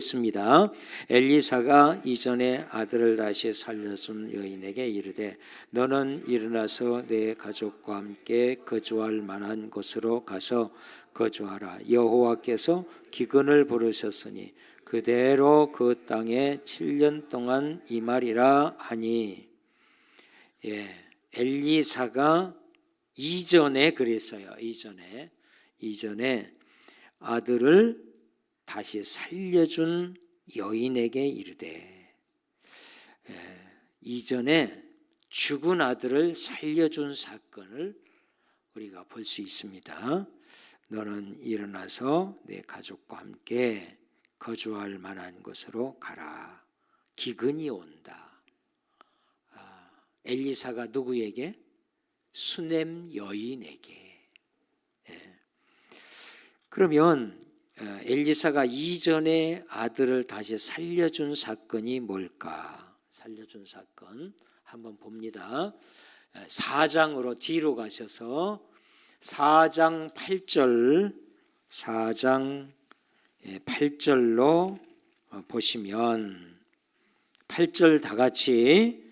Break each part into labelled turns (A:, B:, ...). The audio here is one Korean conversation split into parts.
A: 있습니다. 엘리사가 이전에 아들을 다시 살려준 여인에게 이르되 너는 일어나서 내 가족과 함께 거주할 만한 곳으로 가서 거주하라. 여호와께서 기근을 부르셨으니 그대로 그 땅에 7년 동안 임하리라 하니, 엘리사가 이전에 그랬어요. 이전에 아들을 다시 살려준 여인에게 이르되, 이전에 죽은 아들을 살려준 사건을 우리가 볼 수 있습니다. 너는 일어나서 내 가족과 함께 거주할 만한 곳으로 가라. 기근이 온다. 엘리사가 누구에게? 수넴 여인에게. 그러면 엘리사가 이전에 아들을 다시 살려준 사건이 뭘까? 살려준 사건 한번 봅니다. 4장으로 뒤로 가셔서 4장 8절로 보시면 8절 다 같이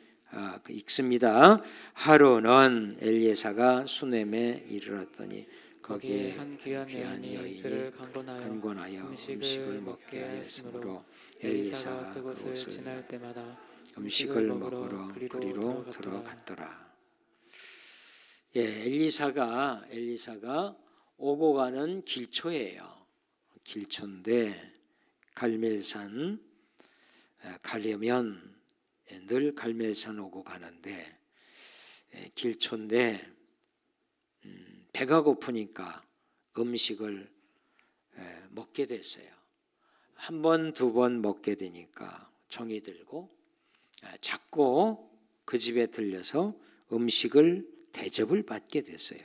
A: 읽습니다. 하루는 엘리사가 수넴에 이르렀더니 거기에
B: 한 귀한 여인이 그를 간곤하여 음식을 먹게 하였으므로 엘리사가 그곳을 지날 때마다
A: 음식을 먹으러 그리로 들어갔더라. 엘리사가 오고 가는 길초예요. 길초인데 갈멜산 가려면 늘 갈멜산 오고 가는데 길초인데 배가 고프니까 음식을 먹게 됐어요. 한 번, 두 번 먹게 되니까 정이 들고 자꾸 그 집에 들려서 음식을 대접을 받게 됐어요.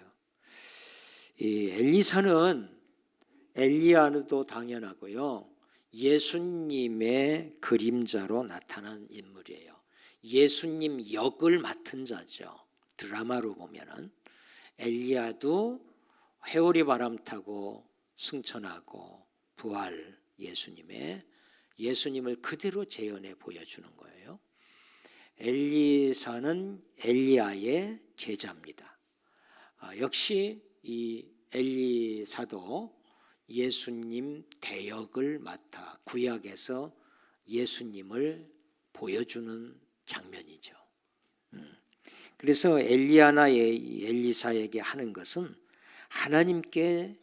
A: 이 엘리사는 엘리야도 당연하고요. 예수님의 그림자로 나타난 인물이에요. 예수님 역을 맡은 자죠. 드라마로 보면은 엘리야도 회오리 바람 타고 승천하고 부활 예수님을 그대로 재현해 보여주는 거예요. 엘리사는 엘리야의 제자입니다. 역시 이 엘리사도 예수님 대역을 맡아 구약에서 예수님을 보여주는 장면이죠. 그래서 엘리야나 엘리사에게 하는 것은 하나님께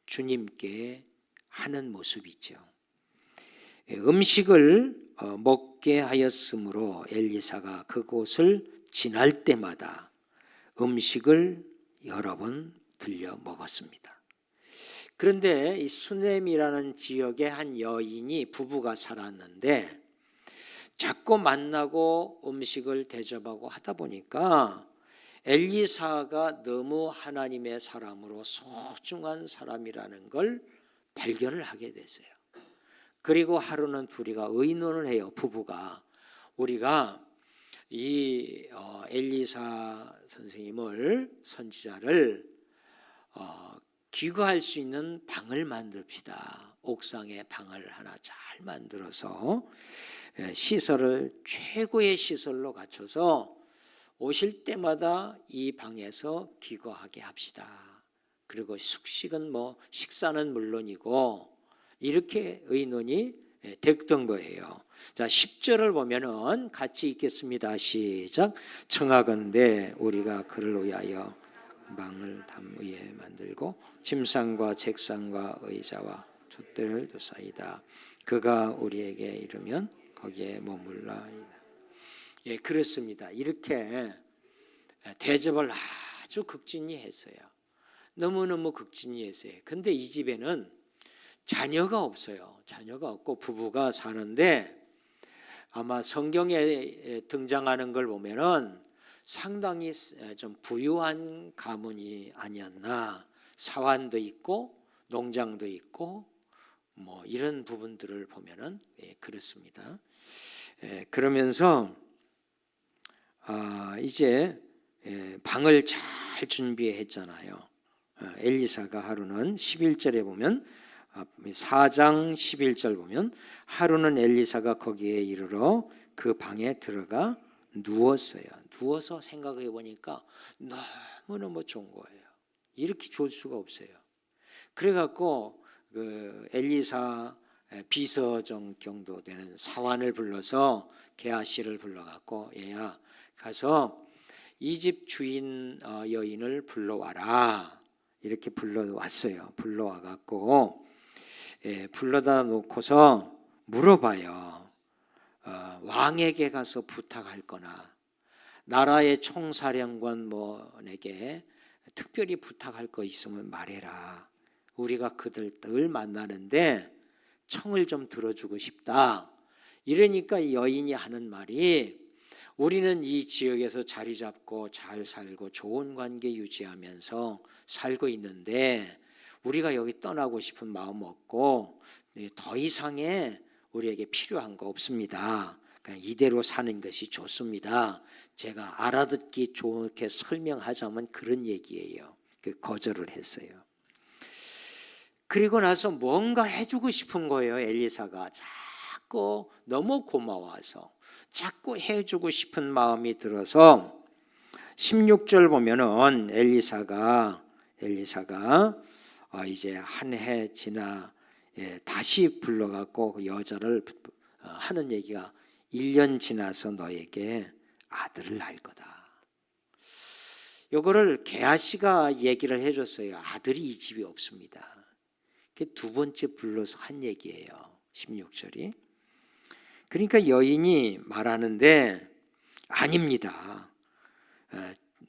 A: 주님께 하는 모습이죠. 음식을 먹게 하였으므로 엘리사가 그곳을 지날 때마다 음식을 여러 번 들려 먹었습니다. 그런데 이 수넴이라는 지역에 한 여인이 부부가 살았는데 자꾸 만나고 음식을 대접하고 하다 보니까 엘리사가 너무 하나님의 사람으로 소중한 사람이라는 걸 발견을 하게 됐어요. 그리고 하루는 둘이가 의논을 해요. 부부가 우리가 이 엘리사 선지자를 귀가할 수 있는 방을 만듭시다. 옥상에 방을 하나 잘 만들어서 시설을 최고의 시설로 갖춰서 오실 때마다 이 방에서 귀가하게 합시다. 그리고 숙식은 식사는 물론이고 이렇게 의논이 됐던 거예요. 자, 10절을 보면은 같이 읽겠습니다. 시작. 청하건대 우리가 그를 위하여 방을 담 위에 만들고 침상과 책상과 의자와 촛대를 두사이다. 그가 우리에게 이르면 거기에 머물라이다. 그렇습니다. 이렇게 대접을 아주 극진히 했어요. 너무너무 극진히 했어요. 근데 이 집에는 자녀가 없어요. 자녀가 없고 부부가 사는데 아마 성경에 등장하는 걸 보면은 상당히 좀 부유한 가문이 아니었나. 사환도 있고 농장도 있고 이런 부분들을 보면은 그렇습니다. 그러면서 이제 방을 잘 준비했잖아요. 엘리사가 하루는 11절에 보면 4장 11절 보면 하루는 엘리사가 거기에 이르러 그 방에 들어가 누웠어요. 누워서 생각해 보니까 너무너무 좋은 거예요. 이렇게 좋을 수가 없어요. 그래갖고 그 엘리사 비서정 정도 되는 사환을 불러서 게하시를 불러갖고 얘야 가서 이 집 주인 여인을 불러와라. 이렇게 불러왔어요. 불러와갖고 불러다 놓고서 물어봐요. 왕에게 가서 부탁할 거나 나라의 총사령관 뭐에게 특별히 부탁할 거 있으면 말해라. 우리가 그들 늘 만나는데 청을 좀 들어주고 싶다. 이러니까 이 여인이 하는 말이 우리는 이 지역에서 자리 잡고 잘 살고 좋은 관계 유지하면서 살고 있는데 우리가 여기 떠나고 싶은 마음 없고 더 이상의 우리에게 필요한 거 없습니다. 그냥 이대로 사는 것이 좋습니다. 제가 알아듣기 좋게 설명하자면 그런 얘기예요. 거절을 했어요. 그리고 나서 뭔가 해주고 싶은 거예요. 엘리사가 자꾸 너무 고마워서 자꾸 해주고 싶은 마음이 들어서 16절 보면은 엘리사가 이제 한 해 지나 다시 불러갖고 그 여자를 하는 얘기가 1년 지나서 너에게 아들을 낳을 거다. 요거를 게하시가 얘기를 해줬어요. 아들이 이 집에 없습니다. 그게 두 번째 불러서 한 얘기예요. 16절이. 그러니까 여인이 말하는데 아닙니다.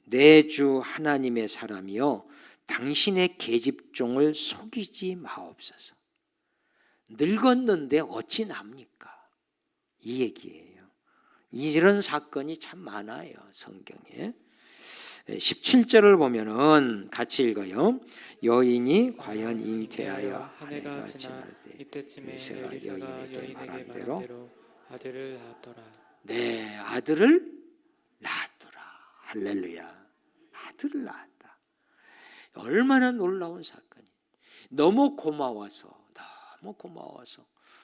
A: 내 주 하나님의 사람이요 당신의 계집종을 속이지 마옵소서. 늙었는데 어찌 납니까? 이 얘기예요. 이런 사건이 참 많아요. 성경에. 17절을 보면은 같이 읽어요. 여인이 과연 잉태하여 한 해가 지날 때
B: 이때쯤에
A: 엘리사가
B: 엘리사가
A: 여인에게 말한
B: 여인에게
A: 대로
B: 말한 대로 아들을 낳았더라.
A: 네, 아들을 낳았더라. 할렐루야. 아들을 낳았다. 얼마나 놀라운 사건이. 너무 고마워서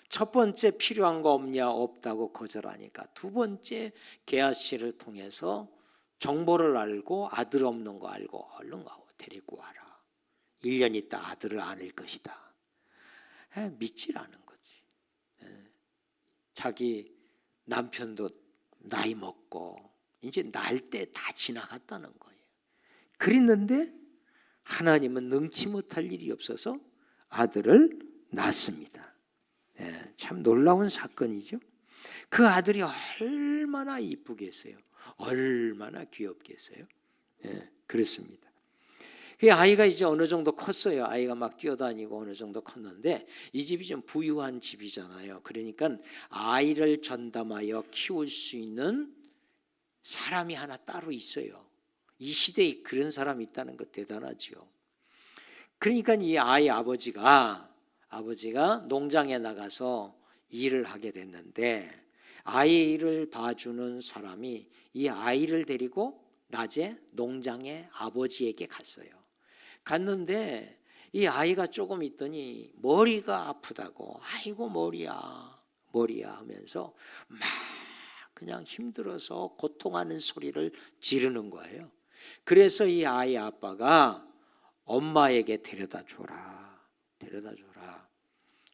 A: 첫 번째 필요한 거 없냐 없다고 거절하니까 두 번째 게하시를 통해서 정보를 알고 아들 없는 거 알고 얼른 데리고 와라. 1년 있다 아들을 안을 것이다. 믿지라는 거지. 자기 남편도 나이 먹고 이제 날 때 다 지나갔다는 거예요. 그랬는데 하나님은 능치 못할 일이 없어서 아들을 낳습니다. 참 놀라운 사건이죠. 그 아들이 얼마나 이쁘겠어요. 얼마나 귀엽겠어요. 그렇습니다. 그 아이가 이제 어느 정도 컸어요. 아이가 막 뛰어다니고 어느 정도 컸는데 이 집이 좀 부유한 집이잖아요. 그러니까 아이를 전담하여 키울 수 있는 사람이 하나 따로 있어요. 이 시대에 그런 사람이 있다는 것 대단하죠. 그러니까 이 아이 아버지가 농장에 나가서 일을 하게 됐는데 아이를 봐주는 사람이 이 아이를 데리고 낮에 농장에 아버지에게 갔어요. 갔는데 이 아이가 조금 있더니 머리가 아프다고 아이고 머리야 하면서 막 그냥 힘들어서 고통하는 소리를 지르는 거예요. 그래서 이 아이 아빠가 엄마에게 데려다 줘라.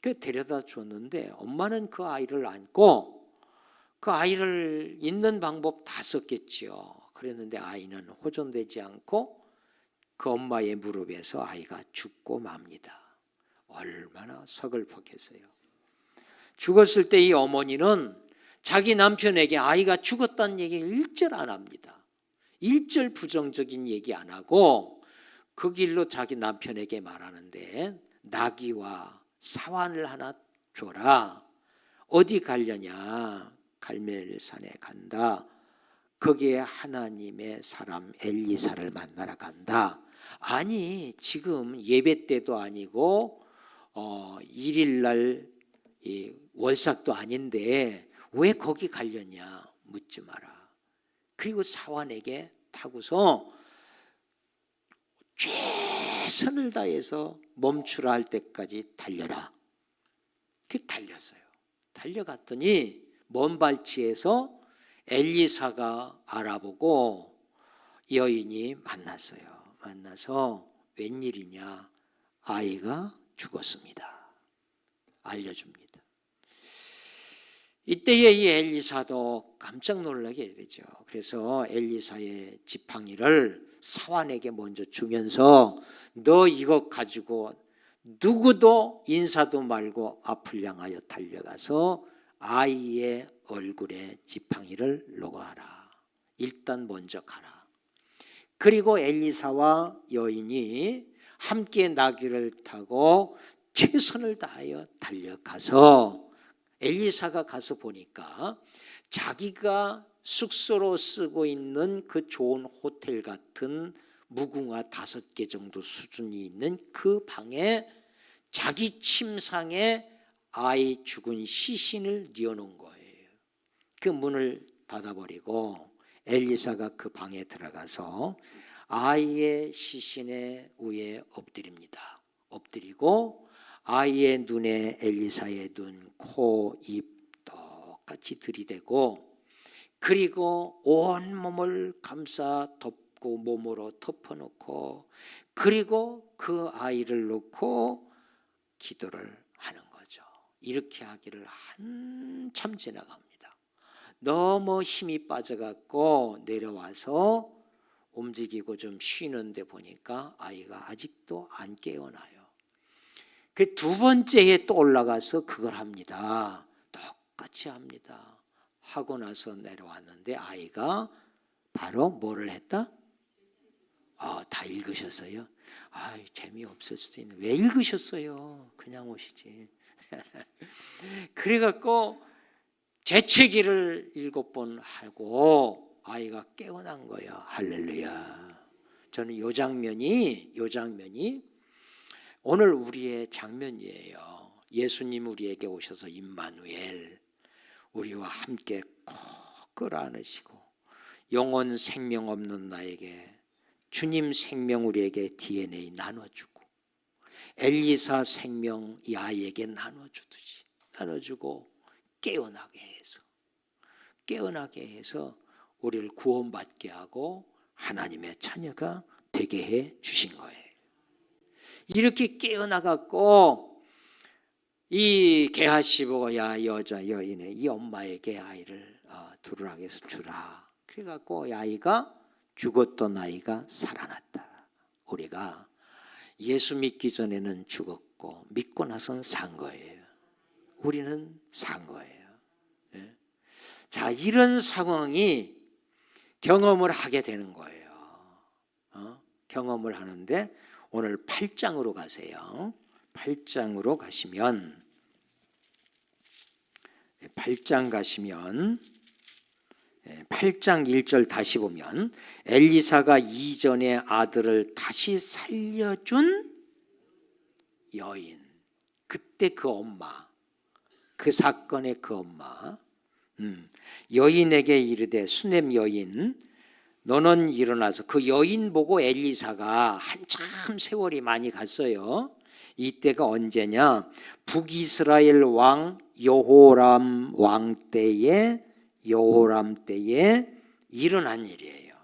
A: 그 데려다 줬는데 엄마는 그 아이를 안고 그 아이를 있는 방법 다 썼겠지요. 그랬는데 아이는 호전되지 않고 그 엄마의 무릎에서 아이가 죽고 맙니다. 얼마나 서글펐겠어요. 죽었을 때 이 어머니는 자기 남편에게 아이가 죽었다는 얘기를 일절 안 합니다. 일절 부정적인 얘기 안 하고 그 길로 자기 남편에게 말하는데 나귀와 사환을 하나 줘라. 어디 가려냐? 갈멜산에 간다. 거기에 하나님의 사람 엘리사를 만나러 간다. 아니 지금 예배 때도 아니고 1일날 월삭도 아닌데 왜 거기 가려냐 묻지 마라. 그리고 사환에게 타고서 최선을 다해서 멈추라 할 때까지 달려라. 그 달렸어요. 달려갔더니 먼 발치에서 엘리사가 알아보고 여인이 만났어요. 만나서 웬일이냐? 아이가 죽었습니다. 알려줍니다. 이때에 이 엘리사도 깜짝 놀라게 되죠. 그래서 엘리사의 지팡이를 사환에게 먼저 주면서 너 이것 가지고 누구도 인사도 말고 앞을 향하여 달려가서 아이의 얼굴에 지팡이를 놓아라. 일단 먼저 가라. 그리고 엘리사와 여인이 함께 나귀를 타고 최선을 다하여 달려가서 엘리사가 가서 보니까 자기가 숙소로 쓰고 있는 그 좋은 호텔 같은 무궁화 5개 정도 수준이 있는 그 방에 자기 침상에 아이 죽은 시신을 뉘어놓은 거예요. 그 문을 닫아버리고 엘리사가 그 방에 들어가서 아이의 시신의 위에 엎드립니다. 엎드리고 아이의 눈에 엘리사의 눈, 코, 입 똑같이 들이대고 그리고 온 몸을 감싸 덮고 몸으로 덮어놓고 그리고 그 아이를 놓고 기도를 하는 거죠. 이렇게 하기를 한참 지나갑니다. 너무 힘이 빠져갖고 내려와서 움직이고 좀 쉬는데 보니까 아이가 아직도 안 깨어나요. 그 두 번째에 또 올라가서 그걸 합니다. 똑같이 합니다. 하고 나서 내려왔는데 아이가 바로 뭐를 했다? 다 읽으셨어요? 재미없을 수도 있는데 왜 읽으셨어요? 그냥 오시지. 그래갖고 재채기를 7번 하고 아이가 깨어난 거예요. 할렐루야. 저는 요 장면이 오늘 우리의 장면이에요. 예수님 우리에게 오셔서 임마누엘 우리와 함께 꼭 끌어안으시고 영혼 생명 없는 나에게 주님 생명 우리에게 DNA 나눠주고 엘리사 생명 이 아이에게 나눠주고 깨어나게 해서 우리를 구원받게 하고 하나님의 자녀가 되게 해 주신 거예요. 이렇게 깨어나갖고 이 게하시 보고 야 여자 여인의 이 엄마에게 아이를 두루라기 해서 주라. 그래갖고 이 아이가 죽었던 아이가 살아났다. 우리가 예수 믿기 전에는 죽었고 믿고 나서는 산 거예요. 우리는 산 거예요. 예? 자, 이런 상황이 경험을 하게 되는 거예요. 경험을 하는데 오늘 8장으로 가세요. 8장으로 가시면 8장 1절 다시 보면 엘리사가 이전에 아들을 다시 살려준 여인, 그때 그 엄마, 그 사건의 그 엄마, 여인에게 이르되 수넴 여인 너는 일어나서, 그 여인 보고 엘리사가 한참 세월이 많이 갔어요. 이때가 언제냐? 북이스라엘 왕 여호람 왕 때에 일어난 일이에요.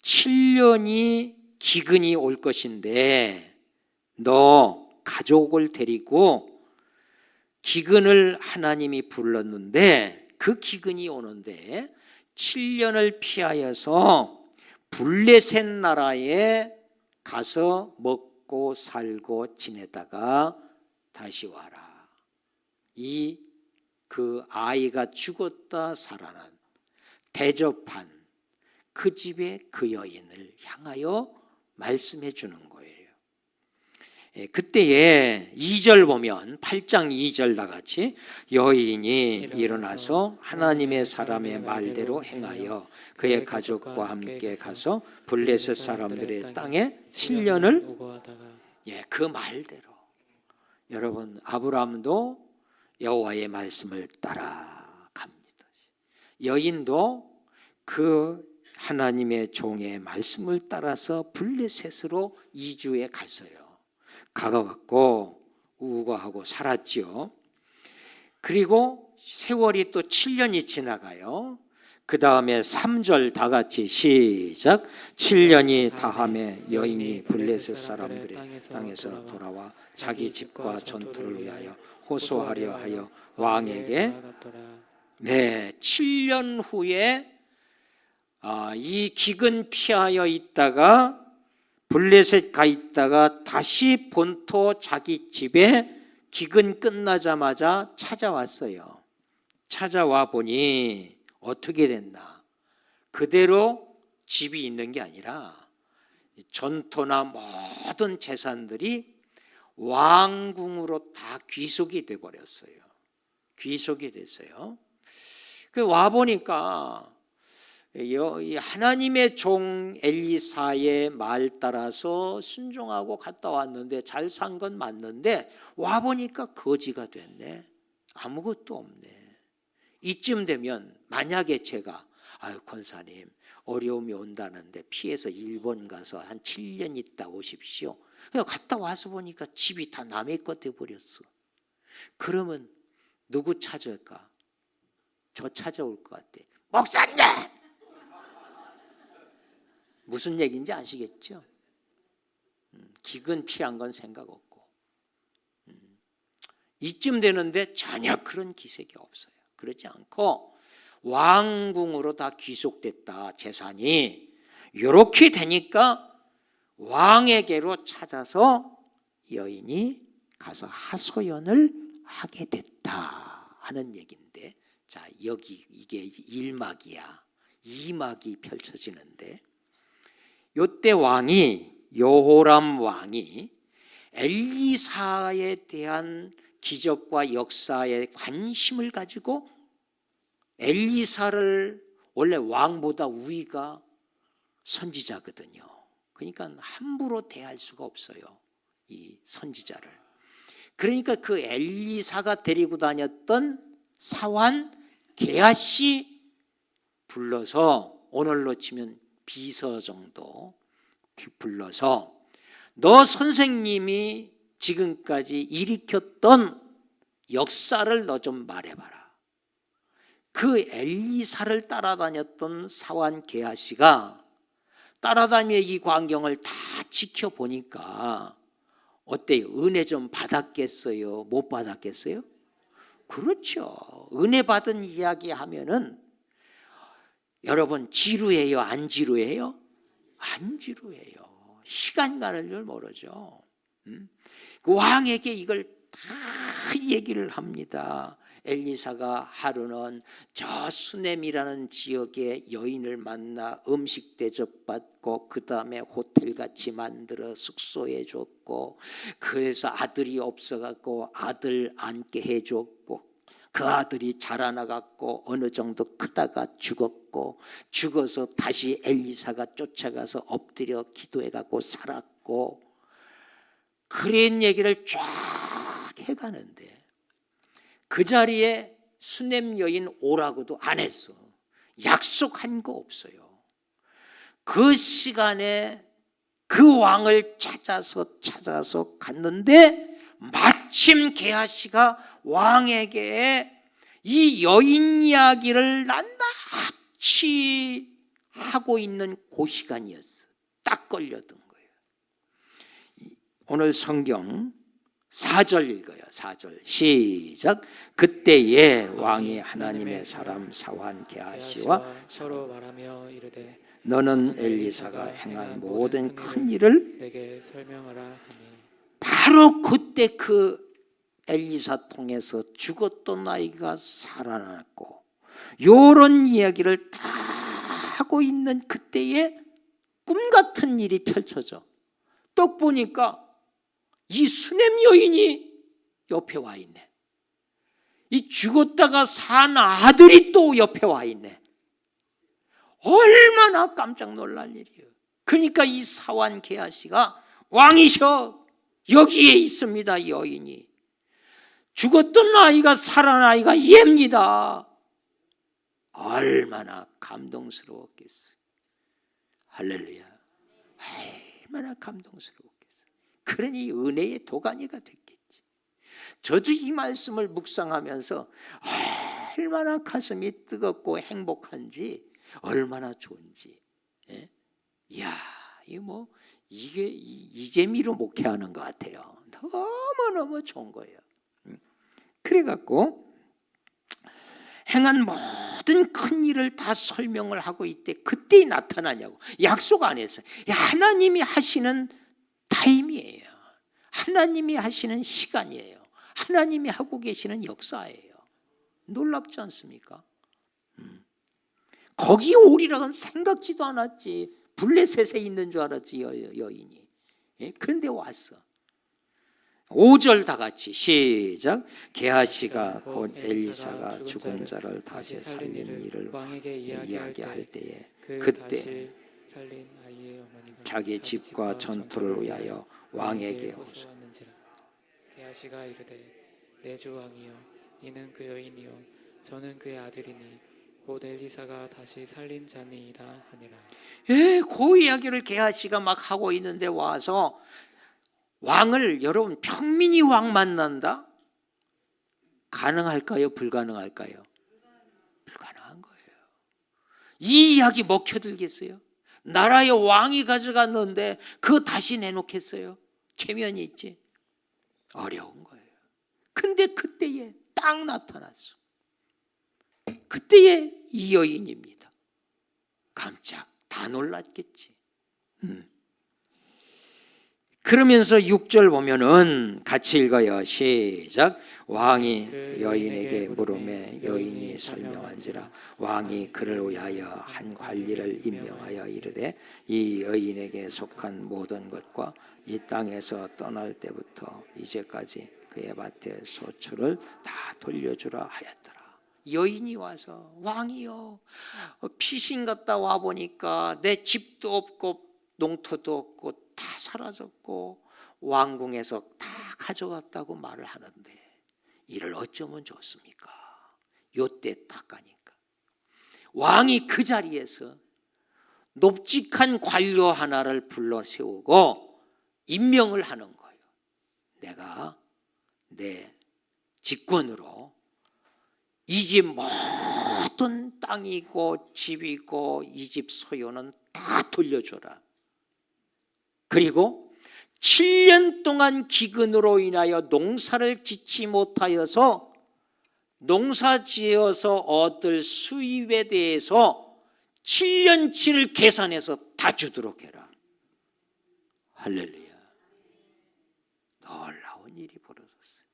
A: 7년이 기근이 올 것인데 너 가족을 데리고 기근을 하나님이 불렀는데 그 기근이 오는데 7년을 피하여서 블레셋 나라에 가서 먹고 살고 지내다가 다시 와라. 그 아이가 죽었다 살아난 대접한 그 집에 그 여인을 향하여 말씀해 주는 거예요. 그때에 2절 보면 8장 2절 다 같이 여인이 일어나서 하나님의 사람의 말대로 행하여 그의 가족과 함께 가서 블레셋 사람들의 땅에 7년을 그 말대로. 여러분, 아브라함도 여호와의 말씀을 따라갑니다. 여인도 그 하나님의 종의 말씀을 따라서 블레셋으로 이주해 갔어요. 가갖고 우거하고 살았지요. 그리고 세월이 또 7년이 지나가요. 그 다음에 3절 다 같이 시작. 7년이 다함에 여인이 블레셋 사람들의 땅에서 돌아와 자기 집과 전투를 위하여 호소하려 하여 왕에게 7년 후에 이 기근 피하여 있다가 블레셋 가 있다가 다시 본토 자기 집에 기근 끝나자마자 찾아왔어요. 찾아와 보니 어떻게 됐나? 그대로 집이 있는 게 아니라 전토나 모든 재산들이 왕궁으로 다 귀속이 돼 버렸어요. 귀속이 됐어요. 그 와 보니까 하나님의 종 엘리사의 말 따라서 순종하고 갔다 왔는데 잘 산 건 맞는데 와 보니까 거지가 됐네. 아무것도 없네. 이쯤 되면 만약에 제가 권사님 어려움이 온다는데 피해서 일본 가서 한 7년 있다 오십시오. 그냥 갔다 와서 보니까 집이 다 남의 것 돼버렸어. 그러면 누구 찾을까? 저 찾아올 것 같아. 목사님! 무슨 얘기인지 아시겠죠? 기근 피한 건 생각 없고 이쯤 되는데 전혀 그런 기색이 없어요. 그렇지 않고 왕궁으로 다 귀속됐다 재산이. 이렇게 되니까 왕에게로 찾아서 여인이 가서 하소연을 하게 됐다 하는 얘기인데, 자 여기 이게 1막이야. 2막이 펼쳐지는데, 요때 왕이 여호람 왕이 엘리사에 대한 기적과 역사에 관심을 가지고 엘리사를, 원래 왕보다 우위가 선지자거든요. 그러니까 함부로 대할 수가 없어요, 이 선지자를. 그러니까 그 엘리사가 데리고 다녔던 사환 게하시 불러서, 오늘로 치면 비서 정도 불러서 너 선생님이 지금까지 일으켰던 역사를 너 좀 말해봐라. 그 엘리사를 따라다녔던 사환 게하시가 따라다니며 이 광경을 다 지켜보니까 어때요? 은혜 좀 받았겠어요? 못 받았겠어요? 그렇죠. 은혜 받은 이야기 하면은 여러분 지루해요? 안 지루해요? 안 지루해요. 시간 가는 줄 모르죠. 그 왕에게 이걸 다 얘기를 합니다. 엘리사가 하루는 저 수넴이라는 지역의 여인을 만나 음식 대접받고 그 다음에 호텔같이 만들어 숙소해 줬고, 그래서 아들이 없어갖고 아들 안게 해줬고, 그 아들이 자라나갖고 어느 정도 크다가 죽었고, 죽어서 다시 엘리사가 쫓아가서 엎드려 기도해갖고 살았고, 그런 얘기를 쫙 해가는데 그 자리에 수넴 여인 오라고도 안 했어. 약속한 거 없어요. 그 시간에 그 왕을 찾아서 갔는데 마침 게하시가 왕에게 이 여인 이야기를 낱낱이 하고 있는 그 시간이었어. 딱 걸렸던 거예요. 오늘 성경 4절 읽어요. 4절 시작. 그때에 왕이 하나님의 사람 사환 게하시와
B: 서로 말하며 이르되
A: 너는 엘리사가 행한 모든 큰 일을
B: 내게 설명하라 하니,
A: 바로 그때 그 엘리사 통해서 죽었던 아이가 살아났고 요런 이야기를 다 하고 있는 그때에 꿈 같은 일이 펼쳐져. 떡 보니까 이 수넴 여인이 옆에 와 있네. 이 죽었다가 산 아들이 또 옆에 와 있네. 얼마나 깜짝 놀랄 일이에요. 그러니까 이 사환 게하시가 왕이셔, 여기에 있습니다. 여인이 죽었던 아이가 살아난 아이가 얘입니다. 얼마나 감동스러웠겠어요. 할렐루야. 얼마나 감동스러웠겠어요. 그러니 은혜의 도가니가 됐겠지. 저도 이 말씀을 묵상하면서 얼마나 가슴이 뜨겁고 행복한지, 얼마나 좋은지. 예? 이야, 이게 이 재미로 목회하는 것 같아요. 너무너무 좋은 거예요. 그래갖고 행한 모든 큰 일을 다 설명을 하고 있대. 그때 나타나냐고. 약속 안 했어요. 하나님이 하시는 타임이에요. 하나님이 하시는 시간이에요. 하나님이 하고 계시는 역사예요. 놀랍지 않습니까? 거기에 오리라고는 생각지도 않았지. 블레셋에 있는 줄 알았지, 여인이. 예? 그런데 왔어. 5절 다 같이 시작. 게하시가 곧 엘리사가 죽은 자를 다시 살린 일을 왕에게 이야기할 때에 그때
B: 살린 아이의 어머니가
A: 자기 집과 전투를 위하여 왕에게
B: 호소하는지라. 게하시가 이르되 내 주 왕이여, 이는 그 여인이요 저는 그의 아들이니 곧 엘리사가 다시 살린 자니이다 하니라.
A: 예, 그 이야기를 게하시가 막 하고 있는데 와서 왕을, 여러분, 평민이 왕 만난다? 가능할까요? 불가능할까요? 불가능한 거예요. 이 이야기 먹혀들겠어요? 나라의 왕이 가져갔는데 그거 다시 내놓겠어요? 체면이 있지? 어려운 거예요. 근데 그때에 딱 나타났어. 그때에 이 여인입니다. 깜짝 다 놀랐겠지. 그러면서 6절 보면은 같이 읽어요. 시작. 왕이 여인에게 물음에 여인이 설명한지라. 왕이 그를 위하여 한 관리를 임명하여 이르되 이 여인에게 속한 모든 것과 이 땅에서 떠날 때부터 이제까지 그의 밭의 소출을 다 돌려주라 하였더라. 여인이 와서 왕이요, 피신 갔다 와 보니까 내 집도 없고 농토도 없고 다 사라졌고 왕궁에서 다 가져갔다고 말을 하는데 이를 어쩌면 좋습니까? 요때 딱 가니까 왕이 그 자리에서 높직한 관료 하나를 불러 세우고 임명을 하는 거예요. 내가 내 직권으로 이 집 모든 땅이고 집이고 이 집 소유는 다 돌려줘라. 그리고 7년 동안 기근으로 인하여 농사를 짓지 못하여서 농사 지어서 얻을 수입에 대해서 7년치를 계산해서 다 주도록 해라. 할렐루야. 놀라운 일이 벌어졌어요.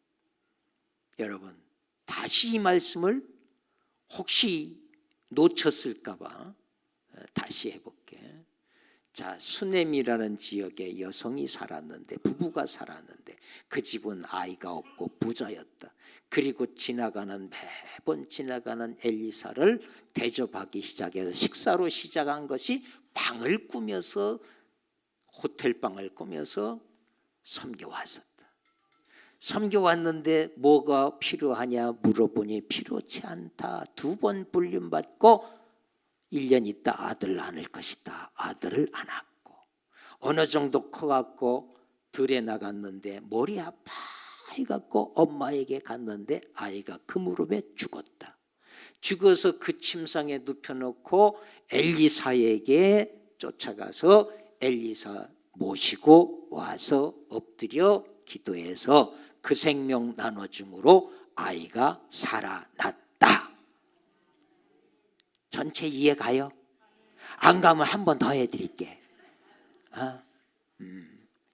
A: 여러분, 다시 이 말씀을 혹시 놓쳤을까 봐 다시 해볼게. 자, 수넴이라는 지역에 여성이 살았는데, 부부가 살았는데 그 집은 아이가 없고 부자였다. 그리고 매번 지나가는 엘리사를 대접하기 시작해서 식사로 시작한 것이 방을 꾸며서, 호텔방을 꾸며서 섬겨왔었다. 섬겨왔는데 뭐가 필요하냐 물어보니 필요치 않다. 2번 불륜받고 1년 있다 아들 낳을 것이다. 아들을 안 낳고 어느 정도 커갖고 들에 나갔는데 머리 아파 해갖고 엄마에게 갔는데 아이가 그 무릎에 죽었다. 죽어서 그 침상에 눕혀놓고 엘리사에게 쫓아가서 엘리사 모시고 와서 엎드려 기도해서 그 생명 나눠줌으로 아이가 살아났다. 전체 이해 가요? 안 가면 한 번 더 해드릴게.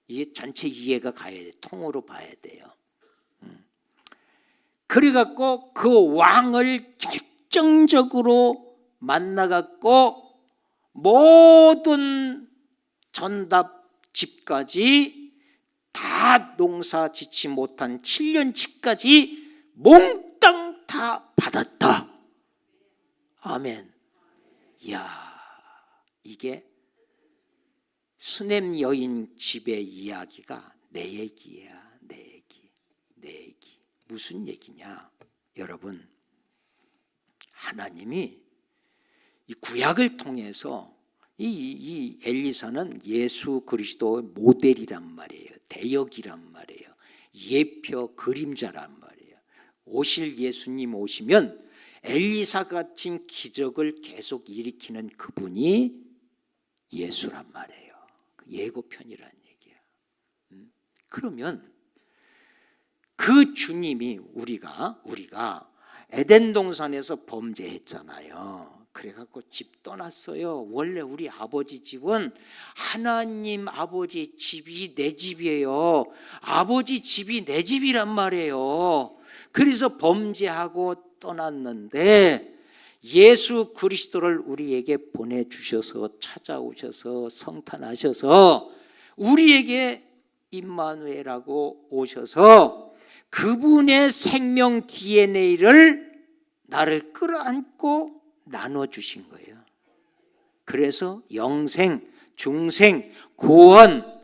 A: 이게 전체 이해가 가야 돼. 통으로 봐야 돼요. 그래갖고 그 왕을 결정적으로 만나갖고 모든 전답집까지 다 농사 짓지 못한 7년치까지 몽땅 다 받았다. 아멘. 이야, 이게 수넴 여인 집의 이야기가 내 얘기야. 내 얘기. 무슨 얘기냐? 여러분, 하나님이 이 구약을 통해서 이 엘리사는 예수 그리스도의 모델이란 말이에요. 대역이란 말이에요. 예표 그림자란 말이에요. 오실 예수님 오시면 엘리사 같은 기적을 계속 일으키는 그분이 예수란 말이에요. 예고편이란 얘기야. 그러면 그 주님이 우리가 에덴 동산에서 범죄했잖아요. 그래갖고 집 떠났어요. 원래 우리 아버지 집은 하나님 아버지 집이 내 집이에요. 아버지 집이 내 집이란 말이에요. 그래서 범죄하고 떠났는데 예수 그리스도를 우리에게 보내주셔서 찾아오셔서 성탄하셔서 우리에게 임마누엘하고 오셔서 그분의 생명 DNA를 나를 끌어안고 나눠주신 거예요. 그래서 영생, 중생, 구원,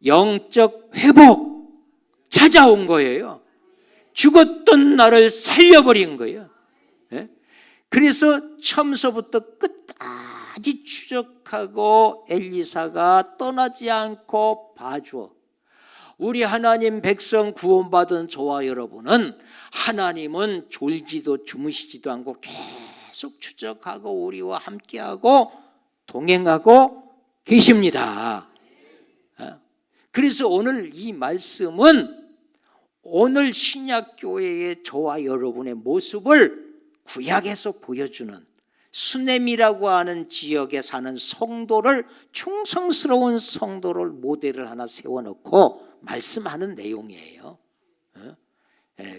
A: 영적 회복 찾아온 거예요. 죽었던 나를 살려버린 거예요. 그래서 처음서부터 끝까지 추적하고 엘리사가 떠나지 않고 봐줘. 우리 하나님 백성 구원받은 저와 여러분은 하나님은 졸지도 주무시지도 않고 계속 추적하고 우리와 함께하고 동행하고 계십니다. 그래서 오늘 이 말씀은 오늘 신약교회의 저와 여러분의 모습을 구약에서 보여주는 수넴이라고 하는 지역에 사는 성도를 충성스러운 성도를 모델을 하나 세워놓고 말씀하는 내용이에요.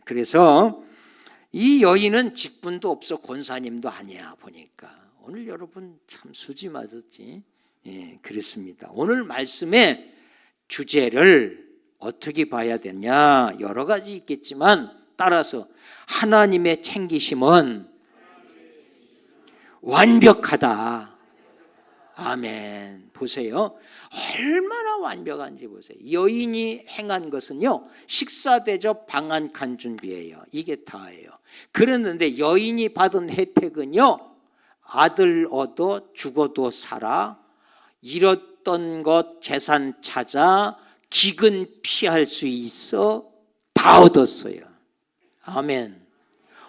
A: 그래서 이 여인은 직분도 없어 권사님도 아니야 보니까 오늘 여러분 참 수지 맞았지. 그렇습니다. 오늘 말씀의 주제를 어떻게 봐야 되냐 여러 가지 있겠지만 따라서 하나님의 챙기심은 완벽하다. 아멘. 보세요. 얼마나 완벽한지 보세요. 여인이 행한 것은요 식사 대접 방한 칸 준비예요. 이게 다예요. 그랬는데 여인이 받은 혜택은요 아들 얻어 죽어도 살아 잃었던 것 재산 찾아 기근 피할 수 있어 다 얻었어요. 아멘.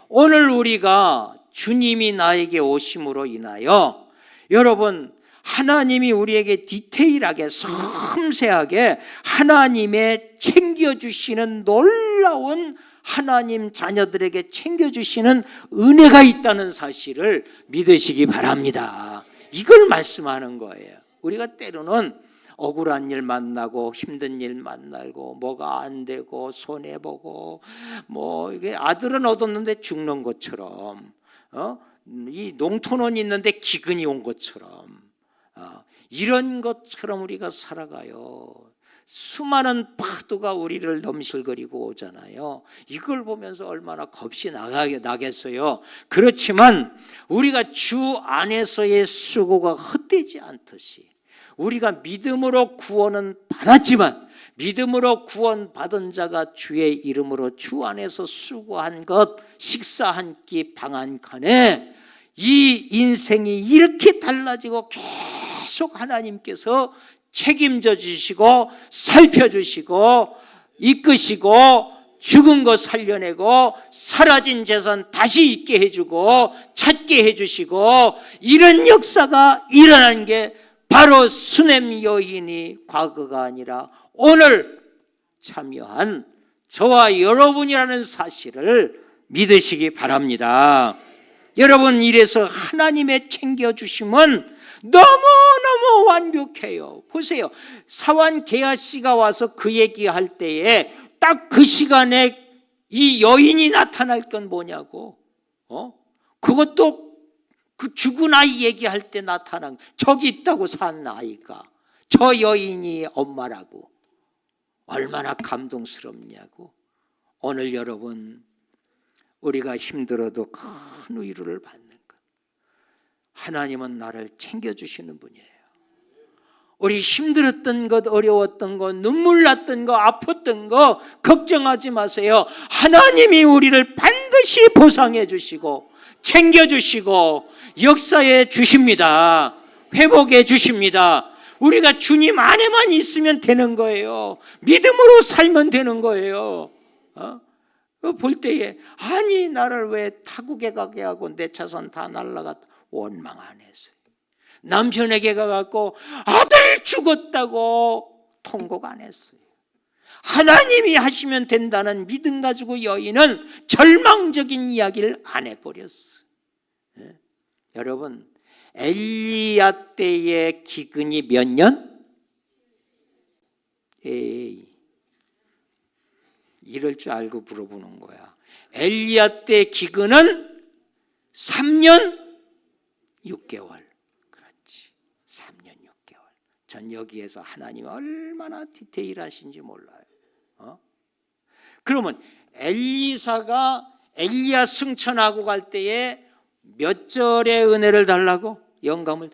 A: 오늘 우리가 주님이 나에게 오심으로 인하여 여러분 하나님이 우리에게 디테일하게 섬세하게 하나님의 챙겨주시는 놀라운 하나님 자녀들에게 챙겨주시는 은혜가 있다는 사실을 믿으시기 바랍니다. 이걸 말씀하는 거예요. 우리가 때로는 억울한 일 만나고 힘든 일 만나고 뭐가 안 되고 손해보고 뭐 이게 아들은 얻었는데 죽는 것처럼 이 농토는 있는데 기근이 온 것처럼 이런 것처럼 우리가 살아가요. 수많은 파도가 우리를 넘실거리고 오잖아요. 이걸 보면서 얼마나 겁이 나겠어요. 그렇지만 우리가 주 안에서의 수고가 헛되지 않듯이 우리가 믿음으로 구원은 받았지만 믿음으로 구원받은 자가 주의 이름으로 주 안에서 수고한 것 식사 한 끼 방 한 칸에 이 인생이 이렇게 달라지고 계속 하나님께서 책임져 주시고 살펴주시고 이끄시고 죽은 거 살려내고 사라진 재산 다시 있게 해주고 찾게 해주시고 이런 역사가 일어난 게 바로 수넴 여인이 과거가 아니라 오늘 참여한 저와 여러분이라는 사실을 믿으시기 바랍니다. 여러분 이래서 하나님의 챙겨주심은 너무너무 완벽해요. 보세요. 사환 게하시가 와서 그 얘기할 때에 딱 그 시간에 이 여인이 나타날 건 뭐냐고. 그것도 그 죽은 아이 얘기할 때 나타난 저기 있다고 산 아이가 저 여인이 엄마라고 얼마나 감동스럽냐고. 오늘 여러분 우리가 힘들어도 큰 위로를 받는 것. 하나님은 나를 챙겨주시는 분이에요. 우리 힘들었던 것, 어려웠던 것, 눈물 났던 것, 아팠던 것 걱정하지 마세요. 하나님이 우리를 반드시 보상해 주시고 챙겨주시고 역사해 주십니다. 회복해 주십니다. 우리가 주님 안에만 있으면 되는 거예요. 믿음으로 살면 되는 거예요. 볼 때에 아니 나를 왜 타국에 가게 하고 내 자산 다 날라갔다 원망 안 했어요. 남편에게 가갖고 아들 죽었다고 통곡 안 했어요. 하나님이 하시면 된다는 믿음 가지고 여인은 절망적인 이야기를 안 해버렸어요. 여러분 엘리야 때의 기근이 몇 년? 이럴 줄 알고 물어보는 거야. 엘리야 때 기근은 3년 6개월. 그렇지. 3년 6개월. 전 여기에서 하나님이 얼마나 디테일하신지 몰라요. 그러면 엘리사가 엘리야 승천하고 갈 때에 몇 절의 은혜를 달라고? 영감을.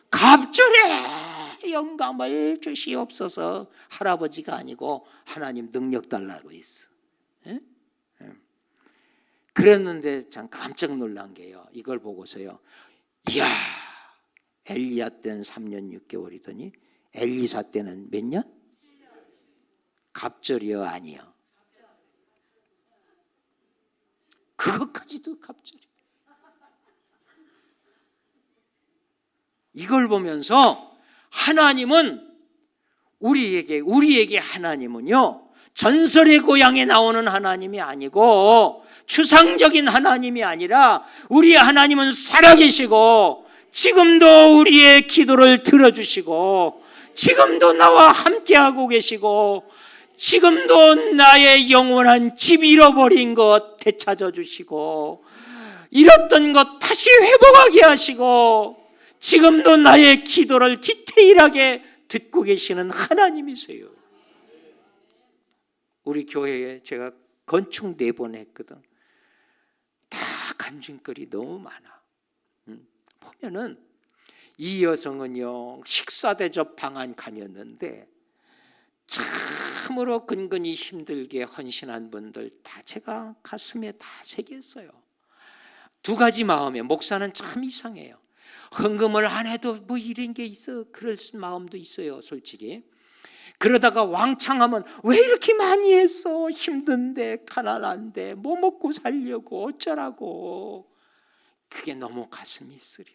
A: 갑절에 영감을 주시옵소서. 할아버지가 아니고 하나님 능력 달라고 있어. 그랬는데 참 깜짝 놀란 게요. 이걸 보고서요. 이야, 엘리야 때는 3년 6개월이더니 엘리사 때는 몇 년? 갑절이요, 아니요? 그것까지도 갑절이. 이걸 보면서 하나님은 우리에게 하나님은요, 전설의 고향에 나오는 하나님이 아니고 추상적인 하나님이 아니라 우리 하나님은 살아계시고 지금도 우리의 기도를 들어주시고 지금도 나와 함께하고 계시고 지금도 나의 영원한 집 잃어버린 것 되찾아 주시고 잃었던 것 다시 회복하게 하시고 지금도 나의 기도를 디테일하게 듣고 계시는 하나님이세요. 우리 교회에 제가 건축 4번 했거든. 다 간증거리 너무 많아. 보면은 이 여성은요 식사 대접 방한 칸이었는데 참으로 근근히 힘들게 헌신한 분들 다 제가 가슴에 다 새겼어요. 2가지 마음에 목사는 참 이상해요. 헌금을 안 해도 뭐 이런 게 있어 그럴 마음도 있어요 솔직히. 그러다가 왕창하면 왜 이렇게 많이 했어? 힘든데 가난한데 뭐 먹고 살려고 어쩌라고. 그게 너무 가슴이 쓰려.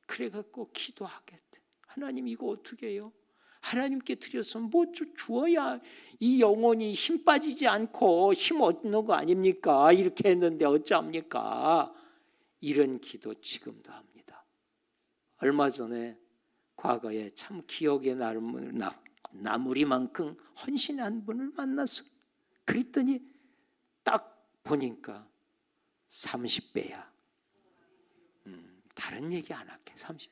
A: 그래갖고 기도하겠대. 하나님 이거 어떻게 해요? 하나님께 드렸으면 뭐 주어야 이 영혼이 힘 빠지지 않고 힘 얻는 거 아닙니까? 이렇게 했는데 어찌합니까? 이런 기도 지금도 합니다. 얼마 전에 과거에 참 기억에 나무리만큼 헌신한 분을 만났어. 그랬더니 딱 보니까 30배야. 다른 얘기 안 할게. 30배.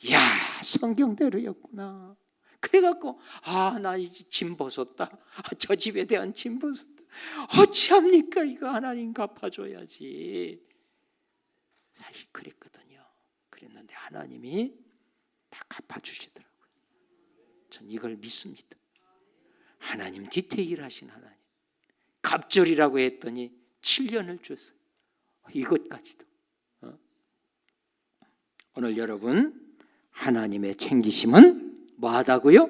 A: 이야, 성경대로였구나. 그래갖고 나 이제 짐 벗었다. 저 집에 대한 짐 벗었다. 어찌합니까? 이거 하나님 갚아줘야지. 사실 그랬거든요. 그랬는데 하나님이 다 갚아주시더라고요. 전 이걸 믿습니다. 하나님 디테일하신 하나님. 갑절이라고 했더니 7년을 줬어요. 이것까지도. 오늘 여러분 하나님의 챙기심은 뭐하다고요?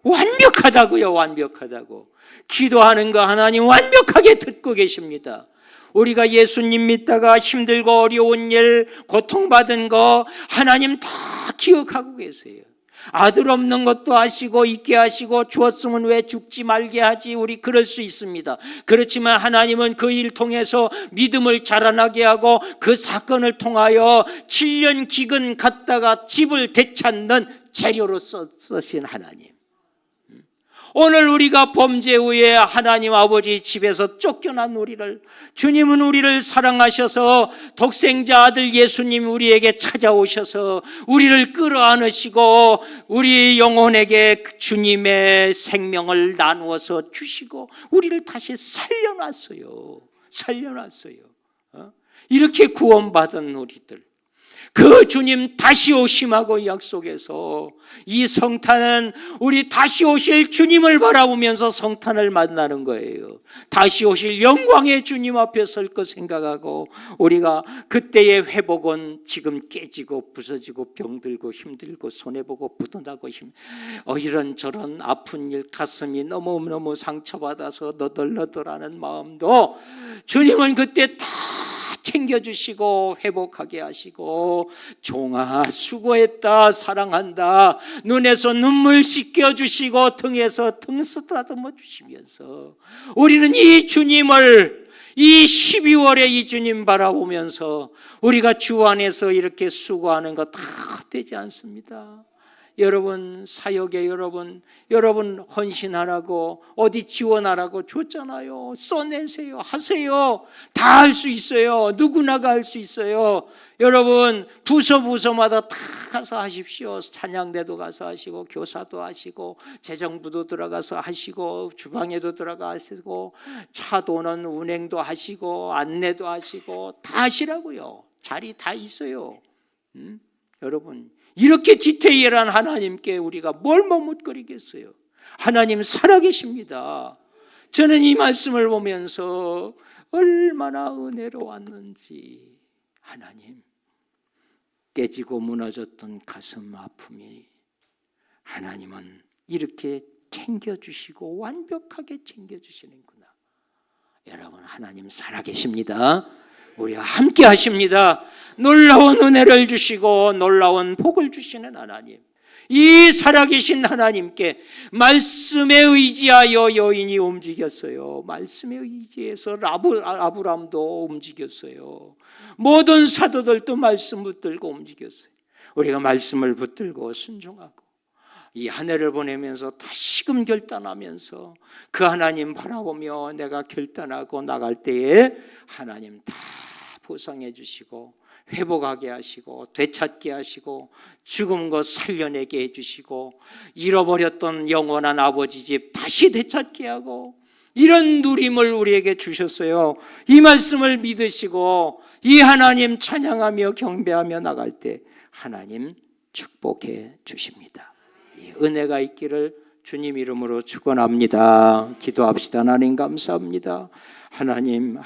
A: 완벽하다고요. 완벽하다고. 기도하는 거 하나님 완벽하게 듣고 계십니다. 우리가 예수님 믿다가 힘들고 어려운 일 고통받은 거 하나님 다 기억하고 계세요. 아들 없는 것도 아시고 있게 하시고 주었으면 왜 죽지 말게 하지. 우리 그럴 수 있습니다. 그렇지만 하나님은 그 일 통해서 믿음을 자라나게 하고 그 사건을 통하여 7년 기근 갔다가 집을 되찾는 재료로 쓰신 하나님. 오늘 우리가 범죄 후에 하나님 아버지 집에서 쫓겨난 우리를, 주님은 우리를 사랑하셔서 독생자 아들 예수님 우리에게 찾아오셔서 우리를 끌어안으시고 우리 영혼에게 주님의 생명을 나누어서 주시고 우리를 다시 살려놨어요. 이렇게 구원받은 우리들, 그 주님 다시 오심하고 약속해서 이 성탄은 우리 다시 오실 주님을 바라보면서 성탄을 만나는 거예요. 다시 오실 영광의 주님 앞에 설 것 생각하고 우리가 그때의 회복은 지금 깨지고 부서지고 병들고 힘들고 손해보고 부도나고 이런저런 아픈 일, 가슴이 너무너무 상처받아서 너덜너덜하는 마음도 주님은 그때 다 챙겨주시고 회복하게 하시고 종아 수고했다 사랑한다 눈에서 눈물 씻겨주시고 등에서 등 쓰다듬어 주시면서 우리는 이 주님을 이 12월에 이 주님 바라보면서 우리가 주 안에서 이렇게 수고하는 거 다 되지 않습니다. 여러분 사역에 여러분 헌신하라고 어디 지원하라고 줬잖아요. 써내세요. 하세요. 다 할 수 있어요. 누구나가 할 수 있어요. 여러분 부서마다 다 가서 하십시오. 찬양대도 가서 하시고 교사도 하시고 재정부도 들어가서 하시고 주방에도 들어가 하시고 차도는 운행도 하시고 안내도 하시고 다 하시라고요. 자리 다 있어요. 여러분 이렇게 디테일한 하나님께 우리가 뭘 머뭇거리겠어요? 하나님 살아계십니다. 저는 이 말씀을 보면서 얼마나 은혜로웠는지 하나님 깨지고 무너졌던 가슴 아픔이 하나님은 이렇게 챙겨주시고 완벽하게 챙겨주시는구나. 여러분 하나님 살아계십니다. 우리와 함께 하십니다. 놀라운 은혜를 주시고 놀라운 복을 주시는 하나님, 이 살아계신 하나님께 말씀에 의지하여 여인이 움직였어요. 말씀에 의지해서 아브람도 움직였어요. 모든 사도들도 말씀 붙들고 움직였어요. 우리가 말씀을 붙들고 순종하고 이 한 해를 보내면서 다시금 결단하면서 그 하나님 바라보며 내가 결단하고 나갈 때에 하나님 다 보상해 주시고 회복하게 하시고 되찾게 하시고 죽은 것 살려내게 해주시고 잃어버렸던 영원한 아버지 집 다시 되찾게 하고 이런 누림을 우리에게 주셨어요. 이 말씀을 믿으시고 이 하나님 찬양하며 경배하며 나갈 때 하나님 축복해 주십니다. 이 은혜가 있기를 주님 이름으로 축원합니다. 기도합시다. 하나님 감사합니다. 하나님